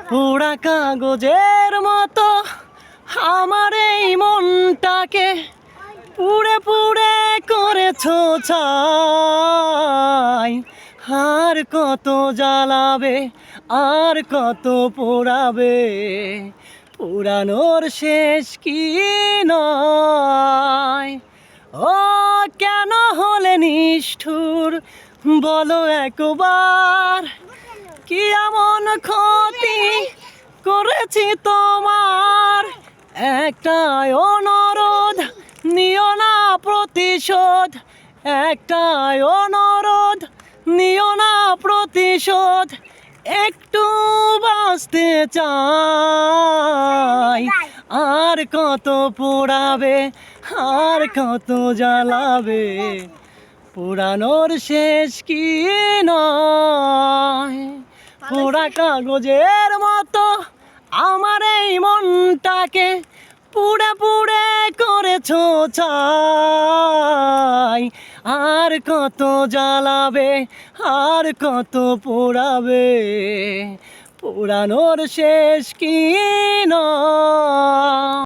পোড়া কাগজের মতো আমার এই মনটাকে পুড়ে পুড়ে করেছো ছাই। আর কত জ্বালাবে, আর কত পোড়াবে, পুরানোর শেষ কি নয়। ও কেন হলে নিষ্ঠুর বলো একবার, কি এমন ক্ষতি করেছি তোমার। একটাই অনুরোধ, নিও না প্রতিশোধ। একটাই অনুরোধ, নিও না প্রতিশোধ। একটু বাঁচতে চাই। আর কত পোড়াবে, আর কত জ্বালাবে, পুরানোর শেষ কি নয়। পোড়া কাগজের মতো আমার এই মনটাকে পুড়ে পুড়ে করেছো ছাই। আর কত জ্বালাবে, আর কত পোড়াবে, পুরানোর শেষ কি নয়।